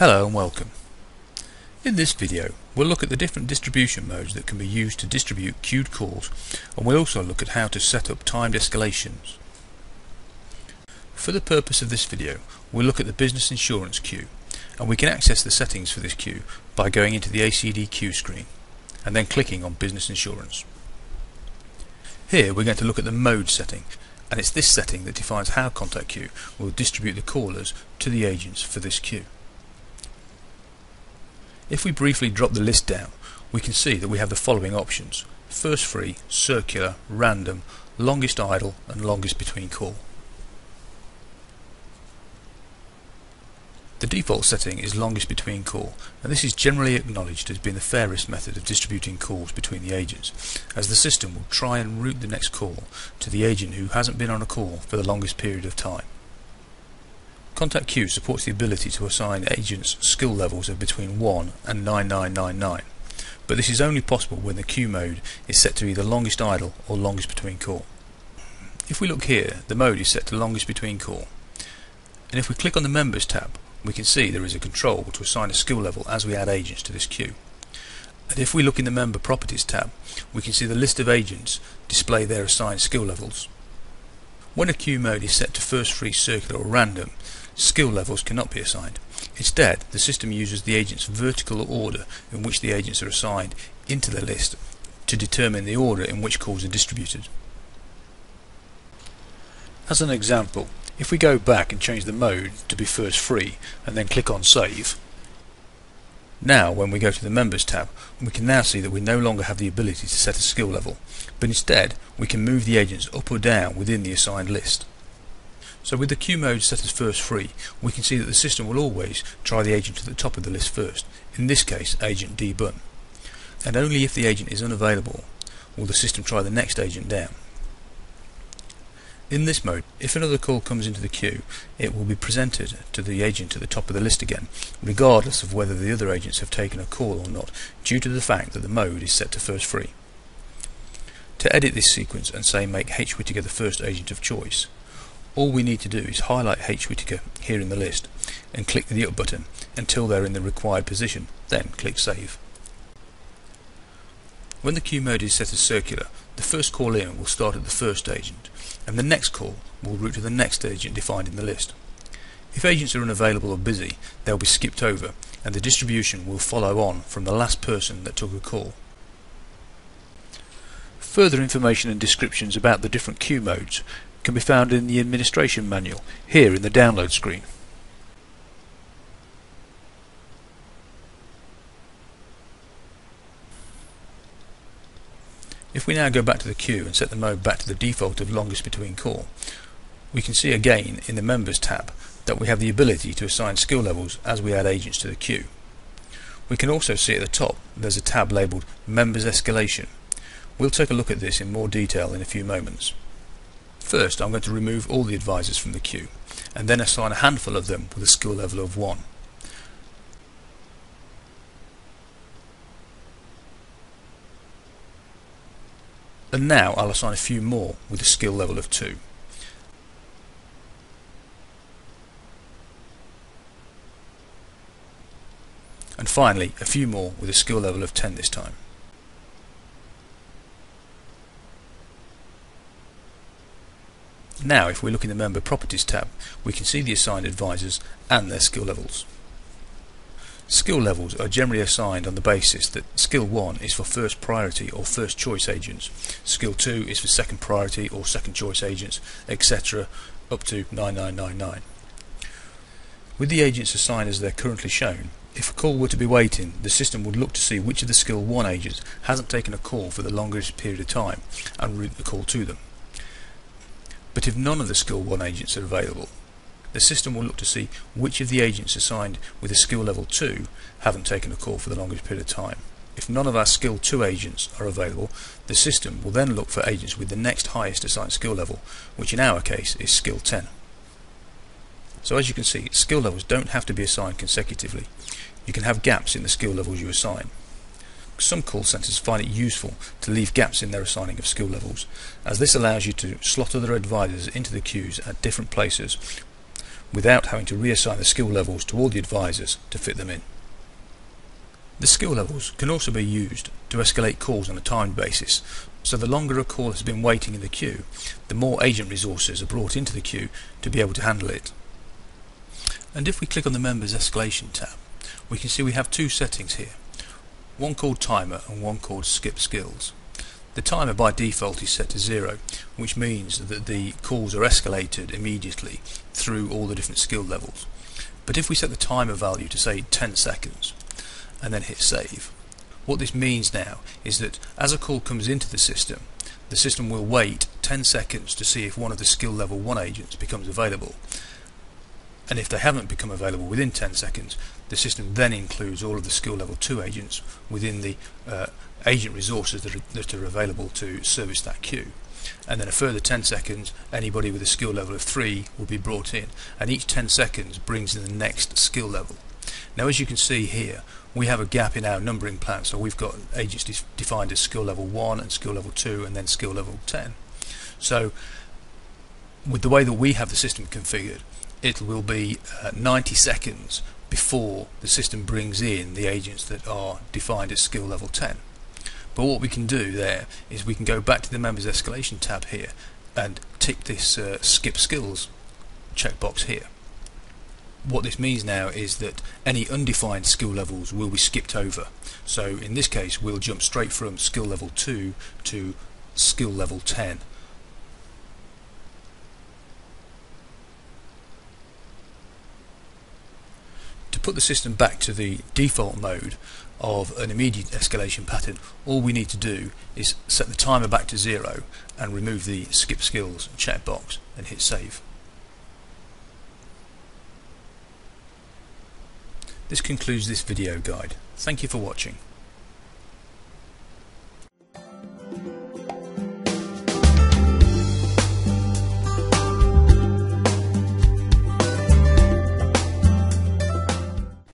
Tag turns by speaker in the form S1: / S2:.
S1: Hello and welcome. In this video we'll look at the different distribution modes that can be used to distribute queued calls, and we'll also look at how to set up timed escalations. For the purpose of this video we'll look at the business insurance queue, and we can access the settings for this queue by going into the ACDQ screen and then clicking on business insurance. Here we're going to look at the mode setting, and it's this setting that defines how ContactQ will distribute the callers to the agents for this queue. If we briefly drop the list down, we can see that we have the following options: first free, circular, random, longest idle and longest between call. The default setting is longest between call, and this is generally acknowledged as being the fairest method of distributing calls between the agents, as the system will try and route the next call to the agent who hasn't been on a call for the longest period of time. ContactQ supports the ability to assign agents skill levels of between 1 and 9999, but this is only possible when the queue mode is set to either longest idle or longest between call. If we look here, the mode is set to longest between call, and if we click on the Members tab, we can see there is a control to assign a skill level as we add agents to this queue. And if we look in the Member Properties tab, we can see the list of agents display their assigned skill levels. When a queue mode is set to first free, circular or random, skill levels cannot be assigned. Instead, the system uses the agent's vertical order in which the agents are assigned into the list to determine the order in which calls are distributed. As an example, if we go back and change the mode to be first free and then click on Save, now when we go to the Members tab, we can now see that we no longer have the ability to set a skill level, but instead we can move the agents up or down within the assigned list. So with the queue mode set as first free, we can see that the system will always try the agent at the top of the list first, in this case agent D Bun, and only if the agent is unavailable will the system try the next agent down. In this mode, if another call comes into the queue, it will be presented to the agent at the top of the list again, regardless of whether the other agents have taken a call or not, due to the fact that the mode is set to first free. To edit this sequence and say make H. Whittaker the first agent of choice, all we need to do is highlight H. Whittaker here in the list and click the up button until they're in the required position, then click Save. When the queue mode is set as circular, the first call in will start at the first agent, and the next call will route to the next agent defined in the list. If agents are unavailable or busy, they'll be skipped over, and the distribution will follow on from the last person that took a call. Further information and descriptions about the different queue modes can be found in the administration manual, here in the download screen. If we now go back to the queue and set the mode back to the default of longest between call, we can see again in the Members tab that we have the ability to assign skill levels as we add agents to the queue. We can also see at the top there's a tab labelled Members Escalation. We'll take a look at this in more detail in a few moments. First, I'm going to remove all the advisors from the queue and then assign a handful of them with a skill level of 1. And now I'll assign a few more with a skill level of 2. And finally a few more with a skill level of 10 this time. Now if we look in the Member Properties tab, we can see the assigned advisors and their skill levels. Skill levels are generally assigned on the basis that Skill 1 is for first priority or first choice agents, Skill 2 is for second priority or second choice agents, etc. up to 9999. With the agents assigned as they're currently shown, if a call were to be waiting, the system would look to see which of the Skill 1 agents hasn't taken a call for the longest period of time and route the call to them. But if none of the Skill 1 agents are available, the system will look to see which of the agents assigned with a skill level 2 haven't taken a call for the longest period of time. If none of our skill 2 agents are available, the system will then look for agents with the next highest assigned skill level, which in our case is skill 10. So as you can see, skill levels don't have to be assigned consecutively. You can have gaps in the skill levels you assign. Some call centres find it useful to leave gaps in their assigning of skill levels, as this allows you to slot other advisors into the queues at different places without having to reassign the skill levels to all the advisors to fit them in. The skill levels can also be used to escalate calls on a timed basis, so the longer a call has been waiting in the queue, the more agent resources are brought into the queue to be able to handle it. And if we click on the Members Escalation tab, we can see we have two settings here, one called Timer and one called Skip Skills. The timer by default is set to 0, which means that the calls are escalated immediately through all the different skill levels. But if we set the timer value to say 10 seconds and then hit save, what this means now is that as a call comes into the system will wait 10 seconds to see if one of the skill level 1 agents becomes available. And if they haven't become available within 10 seconds, the system then includes all of the skill level 2 agents within the agent resources that are available to service that queue. And then a further 10 seconds, anybody with a skill level of 3 will be brought in, and each 10 seconds brings in the next skill level. Now, as you can see here, we have a gap in our numbering plan, so we've got agents defined as skill level 1 and skill level 2 and then skill level 10. So with the way that we have the system configured, it will be 90 seconds before the system brings in the agents that are defined as skill level 10. But what we can do there is we can go back to the Members Escalation tab here and tick this Skip Skills checkbox here. What this means now is that any undefined skill levels will be skipped over. So in this case we'll jump straight from skill level 2 to skill level 10. To put the system back to the default mode of an immediate escalation pattern, all we need to do is set the timer back to 0 and remove the Skip Skills checkbox and hit save. This concludes this video guide. Thank you for watching.